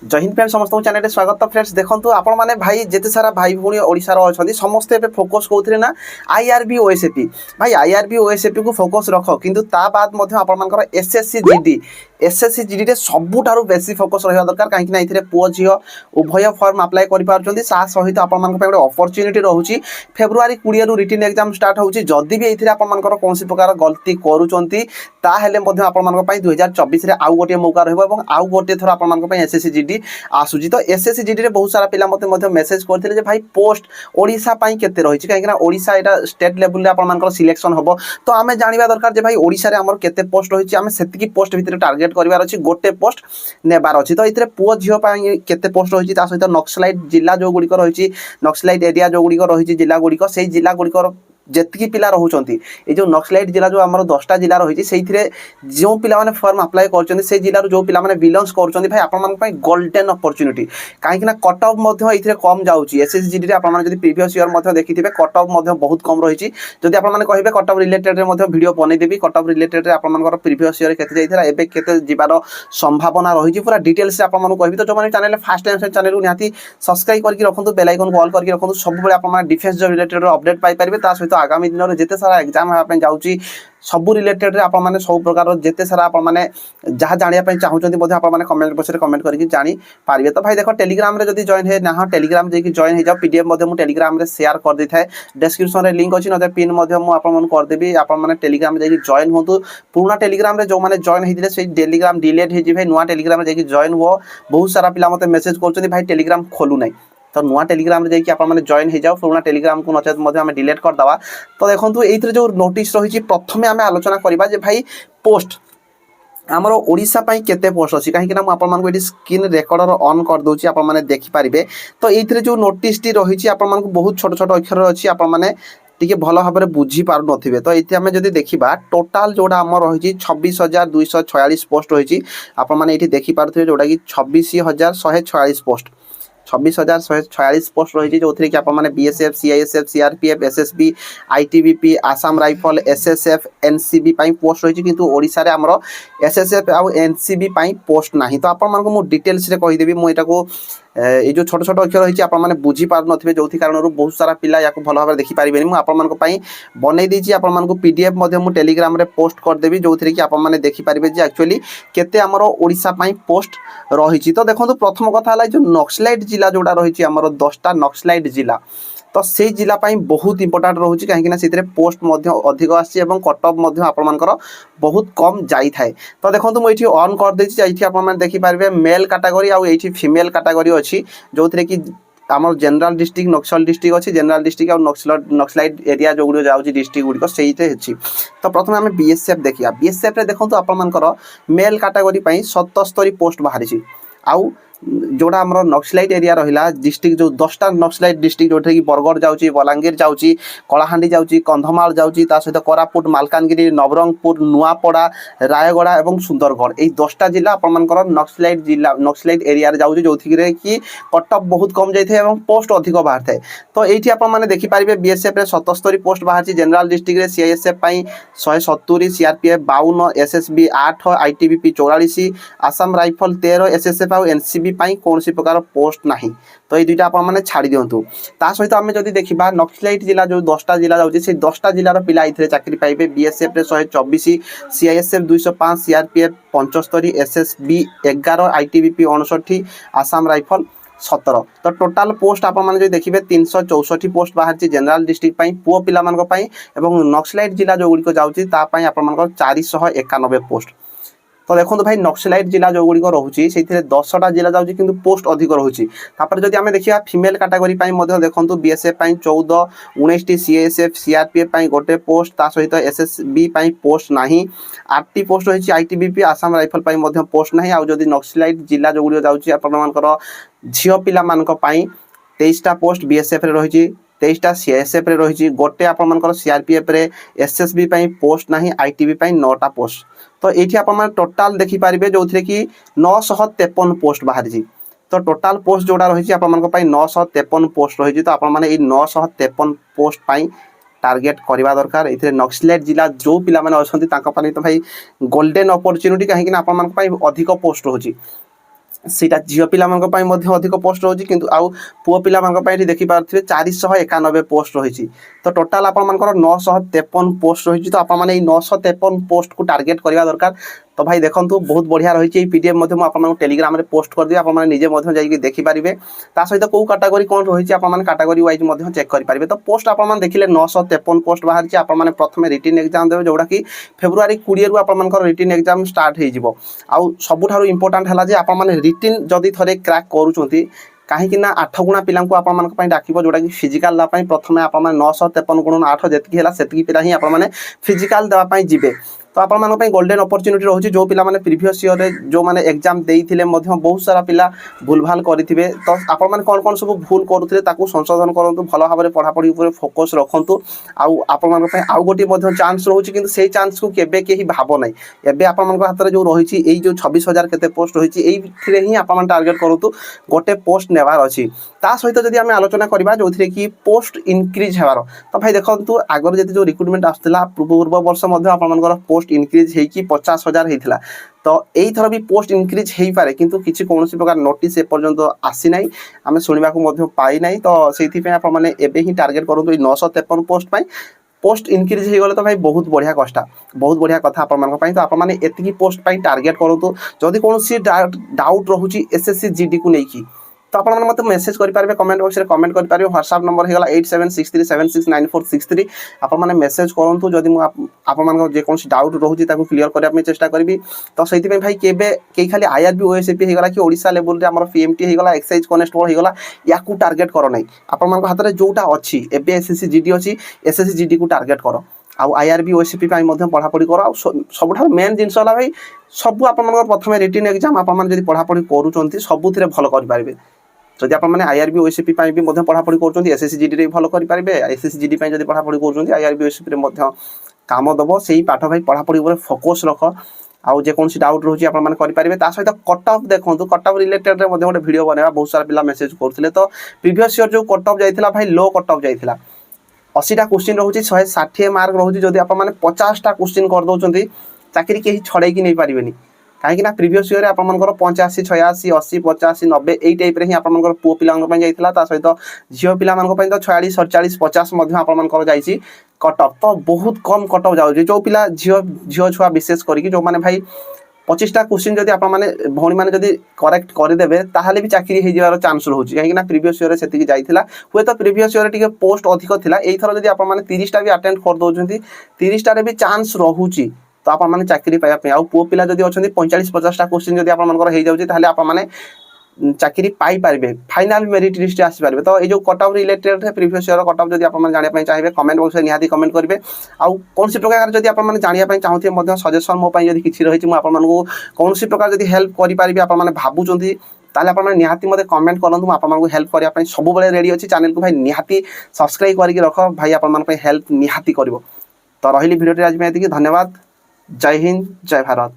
जय हिंद फ्रेंड्स समस्त चैनल स्वागत। तो फ्रेंड्स देखो आपण मैंने भाई जिते सारा भाई भूणी ओडिशार अच्छा समस्ते फोकस कौन ना आईआरबी ओएसएपी। भाई आईआरबी ओएसएपी को फोकस रख किंतु ता बाद आपण एसएससी जीडी एसएससी जीडी रे सबुठारु बेसी फोकस रहा दरकार कहीं ये पुओ झील उभय फॉर्म अप्लाई कर सहित आपण गोटे अपरच्युनिटी रोचे फेब्रुआरी 20 रु रिटन एग्जाम स्टार्ट होची। जदि भी ये कौन प्रकार गलती करुँच ताहेले आपण 2024 आउ गोटे मौका रहा आउ गोटे थर आपण एसएससी जीडी आसूची। तो एसएससी जीडी रे बहुत सारा पिला मते मेसेज करथिले जे भाई पोस्ट ओडिशा पई केते रहिछि काहे कि ओडिशा एटा स्टेट लेवल रे आपण मानकर सिलेक्शन होबो। तो आमे जानिबा दरकार जे भाई ओडिशा रे हमर केते पोस्ट रहिछि आमे सेतिकी पोस्ट भितर टार्गेट करबार अछि गोटे पोस्ट नेबार अछि। तो इतरे पुओ झियो पई केते पोस्ट रहिछि ता सहित नक्सलाइट जिल्ला जो गुडी को रहिछि नक्सलाइट एरिया जो गुडी को रहिछि जिल्ला गुडी को सेही जिल्ला गुडी को जेतकी पिला रहउचंती ए जो नक्सलाइट जिला जो हमर 10टा जिला रहिछि सेइथिरे जो पिला माने फॉर्म अप्लाई करचंती से जिला जो पिला माने बिलोंग्स करचंती भाई आपण मन पई गोल्डन अपॉर्चुनिटी काहे कि ना कट ऑफ मध्ये इथिरे कम जाउची। एसएससी जीडी रे आपण माने जदि प्रीवियस ईयर मध्ये देखिथिबे कट ऑफ मध्ये बहुत कम रहिछि। जदि आपण माने कहिबे कट ऑफ रिलेटेड रे मध्ये वीडियो बनै देबी कट ऑफ रिलेटेड रे आपण मानकर प्रीवियस ईयर केते जाइथिरा एबे केते जिबार संभावना रहिछि पूरा डिटेल्स से आपण माने कहिबे। तो जो माने चैनल फर्स्ट टाइम से चैनल को निहाती सब्सक्राइब करके रखंतु बेल आइकन को ऑल करके रखंतु सब बेले आपण माने डिफेंस जो रिलेटेड अपडेट पाई परिबे ता सहित आगामी दिन रे जेते सारा एग्जाम होगा जाऊँगी सबू रिलेटेड आप सब प्रकार जिते सारा आपने जहाँ जानापी चाहते आपने कमेंट बक्स में कमेंट करके जानीपारे। तो भाई देख टेलीग्राम रे जदि जॉइन है ना टेलीग्राम जाकि जॉइन हो जाओ पीडीएफ मुझे टेलीग्राम रे शेयर कर दी थाए डिस्क्रिप्शन में लिंक अच्छी ना पिन मुझे करदेवी आपने टेलीग्राम जाकि जॉइन हूँ। पुराना टेलीग्राम रे जो मैंने जॉइन होते से टेलीग्राम डिलीट हो नुआ टेलीग्राम जाकि जॉइन हुआ बहुत सारा पिला मत मेसेज कर भाई टेलीग्राम खोलू ना तो नुआ टेलीग्राम रे जाकि जॉइन हो जाओ पुराना टेलीग्राम को नचेत आम डिलीट करदे। तो देखो ये जो नोटिस रही प्रथम आम आलोचना करवा जे भाई पोस्ट आमर ओडिशा पई केते पोस्ट अछि काहे कि ना म आपन मानको एटी स्क्रीन रिकॉर्डर ऑन कर दोछि आपन माने देखि पारिबे। तो एथिरे जो नोटिस टी रहिछि आपन मानको बहुत छोट छोट अक्षर अछि आपन माने टिके भल भाबरे बुझी पारु नथिबे। तो एथि हमें जदि देखिबा टोटल जोडा हमर रहिछि 26246 पोस्ट रहिछि आपन माने एठी देखि पारुथिबे जोडा कि 26146 पोस्ट 26146 पोस्ट रही जो कि आप BSF CISF CRPF SSB ITBP Assam rifle SSF NCB post रही किंतु ओडिशा रे हमर एसएसएफ आउ एनसीबी पोस्ट नाही। तो आपण मानको मु डिटेल्स रे कहि देबी मु एटा को ये जो छोट छोट अक्षर रही आप बुझी पार नथिबे जो कारण बहुत सारा पिला या भल भाव देखि पारिबेनी मु आपण मानको पई बनै दीची आपण मानको पीडीएफ मध्ये मु टेलीग्राम रे पोस्ट कर देबी जो कि आप माने देखि पारिबे जे एक्चुअली केते हमर ओडिशा पई पोस्ट रही। तो देखो प्रथम कथा हला जो नक्सलाइट जिला जोड़ा रही हमर 10टा नक्सलाइट जिला तो से जिला पाई बहुत इंपोर्टेंट रोचे कहीं पोस्ट अधिक आसी कट ऑफ आपंकर बहुत कम जाई थाए। तो देखो मुझे ऑन कर देती आप देखिपारे मेल कैटेगरी आउ फीमेल कैटेगरी अच्छी जो थे कि आम जनरल डिस्ट्रिक्ट नक्सल डिस्ट्रिक्ट अच्छी जनरल डिस्ट्रिक्ट और नक्सलाइट एरिया जो गुड़ जाऊँगी डिस्ट्रिक्ट गुड़िक से। तो प्रथम आम बीएसएफ देखिए बीएसएफ देखो आपर मेल कैटेगरी 77 पोस्ट बाहरी आउ जोड़ा आम नक्सलाइट एरिया रहा डिस्ट्रिक्ट जो 10टा नक्सलाइट डिस्ट्रिक्ट जो कि बरगढ़ जाऊँगी बलांगीर जाऊँगी कलाहांडी जाऊँगी कंधमाल जाऊँगी सहित कोरापुट मालकानगिरी नवरंगपुर नुआपड़ा रायगड़ा और सुंदरगढ़ यही 10टा जिला आपर नक्सलाइट जिला नक्सलाइट एरिया जाऊँगी जो कि कट ऑफ बहुत कम जाए पोस्ट अधिक बाहर थाए। तो ये आपने देखिपारे बीएसएफ 77 पोस्ट बाहर general district CISF 170 CRPF 52 SSB 8 ITBP 44 Assam rifle 13 SSF और एनसीबी कौन प्रकार पोस्ट नहीं। तो ये दुईटा आपने छाड़ी दिंतु ता सहित आम जब देखा नक्सलाइट जिला जो 10टा जिला जाऊँगी से 10टा जिलार पिला ये चाकरी पाइबे BSF 124 CISF 205 CRPF 75 SSB 11 ITBP 59 Assam rifle 17। तो टोटाल पोस्ट आप देखिए 364 पोस्ट बाहर जनरल डिस्ट्रिक्ट पुओ पिला नक्सलाइट जिला जो गुड़िक जाऊँगी आप 491 पोस्ट। तो देखो भाई नक्सलाइट जिला जो गुड़िक रोचे से 10टा जिला जाऊँगी किंतु पोस्ट अधिक रोचे। जब आम देखा फीमेल कैटेगरी देखो बीएसएफ 14 19 सीएसएफ सीआरपीएफ गोटे पोस्ट ता सहित एसएसबी पोस्ट नहीं 8टी पोस्ट रही आईटीबीपी आसाम राइफल पोस्ट नहीं। आउ जदि नक्सलाइट जिला जो गुड़िक जाऊँगी आपर झील पिला 23टा पोस्ट बीएसएफ रही 23टा सीएसएफ रही गोटे आपर सीआरपीएफ एसएसबी पोस्ट नहीं आईटीबी 9टा पोस्ट। तो ये आप टोटाल देखिपारे जो थे कि 953 पोस्ट बाहरी। तो टोटाल पोस्ट जोड़ा रही आप 953 पोस्ट रही। तो आप 953 पोस्ट टार्गेट करवा दरकार ये नक्सलाइट जिला जो पिला अच्छा तो भाई गोल्डन अपॉर्चुनिटी कहीं आप अधिक पोस्ट रोचे। ସେଇଟା ଝିଅ ପିଲାମାନଙ୍କ ପାଇଁ ମଧ୍ୟ ଅଧିକ ପୋଷ୍ଟ ରହୁଛି, କିନ୍ତୁ ଆଉ ପୁଅ ପିଲାମାନଙ୍କ ପାଇଁ ଏଠି ଦେଖିପାରୁଥିବେ 491 ପୋଷ୍ଟ ରହିଛି। ତ ଟୋଟାଲ ଆପଣମାନଙ୍କର 953 ପୋଷ୍ଟ ରହିଛି। ତ ଆପଣମାନେ ଏଇ 953 ପୋଷ୍ଟକୁ ଟାର୍ଗେଟ୍ କରିବା ଦରକାର। ତ ଭାଇ ଦେଖନ୍ତୁ ବହୁତ ବଢ଼ିଆ ରହିଛି। এই PDF ମଧ୍ୟ ମୁଁ ଆପଣମାନଙ୍କୁ ଟେଲିଗ୍ରାମରେ ପୋଷ୍ଟ କରିଦେବି, ଆପଣମାନେ ନିଜେ ମଧ୍ୟ ଯାଇକି ଦେଖିପାରିବେ। ତା ସହିତ କେଉଁ କାଟାଗୋରୀ କ'ଣ ରହିଛି ଆପଣମାନେ କାଟାଗୋରୀ ୱାଇଜ୍ ମଧ୍ୟ ଚେକ୍ କରିପାରିବେ। ତ ପୋଷ୍ଟ ଆପଣମାନେ ଦେଖିଲେ 953 ପୋଷ୍ଟ ବାହାରିଛି। ଆପଣମାନେ ପ୍ରଥମେ ରିଟିନ୍ ଏକ୍ଜାମ୍ ଦେବେ, ଯେଉଁଟାକି ଫେବୃଆରୀ 20ରୁ ଆପଣମାନଙ୍କର ରିଟିନ୍ ଏକ୍ଜାମ୍ ଷ୍ଟାର୍ଟ ହେଇଯିବ। ଆଉ ସବୁଠାରୁ ଇମ୍ପୋର୍ଟାଣ୍ଟ ହେଲା ଯେ ଆପଣମାନେ ରିଟିନ୍ ଯଦି ଥରେ କ୍ରାକ୍ କରୁଛନ୍ତି, କାହିଁକି ନା 8 ଗୁଣା ପିଲାଙ୍କୁ ଆପଣମାନଙ୍କ ପାଇଁ ଡାକିବ, ଯେଉଁଟାକି ଫିଜିକାଲ୍ ଦେବା ପାଇଁ ପ୍ରଥମେ ଆପଣମାନେ 953 ଗୁଣନ 8 ଯେତିକି ହେଲା ସେତିକି ପିଲା ହିଁ ଆପଣମାନେ ଫିଜିକାଲ୍ ଦେବା ପାଇଁ ଯିବେ। ତ ଆପଣମାନଙ୍କ ପାଇଁ ଗୋଲ୍ଡେନ୍ ଅପରଚ୍ୟୁନିଟି ରହୁଛି। ଯେଉଁ ପିଲାମାନେ ପ୍ରିଭିୟସ୍ ଇୟର୍ରେ ଯେଉଁମାନେ ଏକ୍ଜାମ୍ ଦେଇଥିଲେ ମଧ୍ୟ ବହୁତ ସାରା ପିଲା ଭୁଲଭାଲ କରିଥିବେ। ତ ଆପଣମାନେ କ'ଣ କ'ଣ ସବୁ ଭୁଲ କରୁଥିଲେ ତାକୁ ସଂଶୋଧନ କରନ୍ତୁ, ଭଲ ଭାବରେ ପଢ଼ାପଢ଼ି ଉପରେ ଫୋକସ୍ ରଖନ୍ତୁ। ଆଉ ଆପଣମାନଙ୍କ ପାଇଁ ଆଉ ଗୋଟିଏ ମଧ୍ୟ ଚାନ୍ସ ରହୁଛି, କିନ୍ତୁ ସେଇ ଚାନ୍ସକୁ କେବେ କେହି ଭାବ ନାହିଁ। ଏବେ ଆପଣମାନଙ୍କ ହାତରେ ଯେଉଁ ରହିଛି ଏଇ ଯେଉଁ 26,000 କେତେ ପୋଷ୍ଟ ରହିଛି, এইଥିରେ ହିଁ ଆପଣମାନେ ଟାର୍ଗେଟ୍ କରନ୍ତୁ ଗୋଟେ ପୋଷ୍ଟ ନେବାର ଅଛି। ତା ସହିତ ଯଦି ଆମେ ଆଲୋଚନା କରିବା ଯେଉଁଥିରେ କି ପୋଷ୍ଟ ଇନକ୍ରିଜ୍ ହେବାର, ତ ଭାଇ ଦେଖନ୍ତୁ ଆଗରୁ ଯଦି ଯେଉଁ ରିକ୍ରୁଟମେଣ୍ଟ ଆସୁଥିଲା ପୂର୍ବ ବର୍ଷ ମଧ୍ୟ ଆପଣମାନଙ୍କର ପୋଷ୍ଟ ଇନକ୍ରିଜ୍ ହେଇକି 50,000 ହେଇଥିଲା। ତ ଏଇଥର ବି ପୋଷ୍ଟ ଇନକ୍ରିଜ୍ ହେଇପାରେ, କିନ୍ତୁ କିଛି କୌଣସି ପ୍ରକାର ନୋଟିସ୍ ଏପର୍ଯ୍ୟନ୍ତ ଆସିନାହିଁ, ଆମେ ଶୁଣିବାକୁ ମଧ୍ୟ ପାଇନାହିଁ। ତ ସେଇଥିପାଇଁ ଆପଣମାନେ ଏବେ ହିଁ ଟାର୍ଗେଟ୍ କରନ୍ତୁ ଏଇ 953 ପୋଷ୍ଟ ପାଇଁ। ପୋଷ୍ଟ ଇନକ୍ରିଜ୍ ହେଇଗଲେ ତ ଭାଇ ବହୁତ ବଢ଼ିଆ କଥା ଆପଣମାନଙ୍କ ପାଇଁ। ତ ଆପଣମାନେ ଏତିକି ପୋଷ୍ଟ ପାଇଁ ଟାର୍ଗେଟ୍ କରନ୍ତୁ। ଯଦି କୌଣସି ଡାଉଟ୍ ରହୁଛି SSC GDକୁ ନେଇକି, ତ ଆପଣମାନେ ମୋତେ ମେସେଜ୍ କରିପାରିବେ, କମେଣ୍ଟ ବକ୍ସରେ କମେଣ୍ଟ କରିପାରିବେ। ହ୍ୱାଟ୍ସଆପ୍ ନମ୍ବର ହେଇଗଲା 8763769463। ଆପଣମାନେ ମେସେଜ୍ କରନ୍ତୁ, ଯଦି ମୁଁ ଆପଣମାନଙ୍କର ଯେକୌଣସି ଡାଉଟ୍ ରହୁଛି ତାକୁ କ୍ଲିୟର କରିବା ପାଇଁ ଚେଷ୍ଟା କରିବି। ତ ସେଇଥିପାଇଁ ଭାଇ କେହି ଖାଲି IRB OSCP ହେଇଗଲା କି ଓଡ଼ିଶା ଲେବୁଲ୍ରେ ଆମର PMT ହେଇଗଲା, ଏକ୍ସାଇଜ୍ କନେଷ୍ଟବଳ ହେଇଗଲା, ୟାକୁ ଟାର୍ଗେଟ୍ କର ନାହିଁ। ଆପଣମାନଙ୍କ ହାତରେ ଯେଉଁଟା ଅଛି, ଏବେ SSC GD ଅଛି, SSC GDକୁ ଟାର୍ଗେଟ୍ କର। ଆଉ IRB OSCP ପାଇଁ ମଧ୍ୟ ପଢ଼ାପଢ଼ି କର। ଆଉ ସବୁଠାରୁ ମେନ୍ ଜିନିଷ ହେଲା ଭାଇ, ସବୁ ଆପଣମାନଙ୍କର ପ୍ରଥମେ ରିଟିନ୍ ଏକ୍ଜାମ୍ ଆପଣମାନେ ଯଦି ପଢ଼ାପଢ଼ି କରୁଛନ୍ତି ସବୁଥିରେ ଭଲ କରିପାରିବେ। ଯଦି ଆପଣମାନେ IRB OSCP ପାଇଁ ବି ମଧ୍ୟ ପଢ଼ାପଢ଼ି କରୁଛନ୍ତି, SSC GDରେ ବି ଭଲ କରିପାରିବେ। SSC GD ପାଇଁ ଯଦି ପଢ଼ାପଢ଼ି କରୁଛନ୍ତି, IRB OSCPରେ ମଧ୍ୟ କାମ ଦେବ। ସେଇ ପାଠ ଭାଇ ପଢ଼ାପଢ଼ି ଉପରେ ଫୋକସ୍ ରଖ। ଆଉ ଯେକୌଣସି ଡାଉଟ୍ ରହୁଛି ଆପଣମାନେ କରିପାରିବେ। ତା ସହିତ କଟ୍ ଅଫ୍ ଦେଖନ୍ତୁ, କଟ୍ ଅଫ୍ ରିଲେଟେଡ଼୍ରେ ମଧ୍ୟ ଗୋଟେ ଭିଡ଼ିଓ ବନେଇବା, ବହୁତ ସାରା ପିଲା ମେସେଜ୍ କରୁଥିଲେ। ତ ପ୍ରିଭିୟସ୍ ଇୟର୍ ଯେଉଁ କଟ୍ ଅଫ୍ ଯାଇଥିଲା ଭାଇ ଲୋ କଟ୍ ଅଫ୍ ଯାଇଥିଲା। 80ଟା କ୍ୱେଶ୍ଚିନ୍ ରହୁଛି, 160 ମାର୍କ ରହୁଛି। ଯଦି ଆପଣମାନେ 50ଟା କ୍ୱେଶ୍ଚିନ୍ କରିଦେଉଛନ୍ତି, ଚାକିରି କେହି ଛଡ଼େଇକି ନେଇପାରିବେନି। କାହିଁକିନା ପ୍ରିଭିୟସ୍ ଇୟର୍ରେ ଆପଣମାନଙ୍କର 85, 86, 80, 50, 90 ଏଇ ଟାଇପ୍ରେ ହିଁ ଆପଣଙ୍କର ପୁଅ ପିଲାଙ୍କ ପାଇଁ ଯାଇଥିଲା। ତା ସହିତ ଝିଅ ପିଲାମାନଙ୍କ ପାଇଁ ତ 46, 47, 50 ମଧ୍ୟ ଆପଣମାନଙ୍କର ଯାଇଛି କଟ୍ ଅଫ୍। ତ ବହୁତ କମ୍ କଟ୍ ଅଫ୍ ଯାଉଛି। ଯେଉଁ ପିଲା ଝିଅ ଛୁଆ ବିଶେଷ କରିକି ଯେଉଁମାନେ ଭାଇ 25ଟା କ୍ୱେଶ୍ଚିନ୍ ଯଦି ଆପଣମାନେ ଭଉଣୀମାନେ ଯଦି କରେକ୍ଟ କରିଦେବେ, ତାହେଲେ ବି ଚାକିରି ହେଇଯିବାର ଚାନ୍ସ ରହୁଛି। କାହିଁକିନା ପ୍ରିଭିୟସ୍ ଇୟର୍ରେ ସେତିକି ଯାଇଥିଲା। ହୁଏତ ପ୍ରିଭିୟସ୍ ଇୟର୍ରେ ଟିକେ ପୋଷ୍ଟ ଅଧିକ ଥିଲା, ଏଇଥର ଯଦି ଆପଣମାନେ 30ଟା ବି ଆଟେଣ୍ଡ କରିଦେଉଛନ୍ତି, 30ଟାରେ ବି ଚାନ୍ସ ରହୁଛି। ତ ଆପଣମାନେ ଚାକିରି ପାଇବା ପାଇଁ, ଆଉ ପୁଅ ପିଲା ଯଦି ଅଛନ୍ତି 45, 50ଟା କ୍ୱେଶ୍ଚିନ୍ ଯଦି ଆପଣମାନଙ୍କର ହେଇଯାଉଛି, ତାହେଲେ ଆପଣମାନେ ଚାକିରି ପାଇପାରିବେ, ଫାଇନାଲ୍ ମେରିଟ୍ ଲିଷ୍ଟରେ ଆସିପାରିବେ। ତ এই ଯେଉଁ cut off related previous year cut off ଯଦି ଆପଣମାନେ ଜାଣିବା ପାଇଁ ଚାହିଁବେ, କମେଣ୍ଟ ବକ୍ସରେ ନିହାତି କମେଣ୍ଟ କରିବେ। ଆଉ କୌଣସି ପ୍ରକାର ଯଦି ଆପଣମାନେ ଜାଣିବା ପାଇଁ ଚାହୁଁଥିବେ ମଧ୍ୟ ସଜେସନ୍ ମୋ ପାଇଁ ଯଦି କିଛି ରହିଛି, ମୁଁ ଆପଣମାନଙ୍କୁ କୌଣସି ପ୍ରକାର ଯଦି ହେଲ୍ପ କରିପାରିବି ଆପଣମାନେ ଭାବୁଛନ୍ତି, ତାହେଲେ ଆପଣମାନେ ନିହାତି ମୋତେ କମେଣ୍ଟ କରନ୍ତୁ। ମୁଁ ଆପଣମାନଙ୍କୁ ହେଲ୍ପ କରିବା ପାଇଁ ସବୁବେଳେ ରେଡ଼ି ଅଛି। ଚ୍ୟାନେଲକୁ ଭାଇ ନିହାତି ସବସ୍କ୍ରାଇବ୍ କରିକି ରଖ, ଭାଇ ଆପଣମାନଙ୍କ ପାଇଁ ହେଲ୍ପ ନିହାତି କରିବ। ତ ରହିଲି ଭିଡ଼ିଓଟି ଆଜି ପାଇଁ ଏତିକି। ଧନ୍ୟବାଦ। ଜୟ ହିନ୍ଦ, ଜୟ ଭାରତ।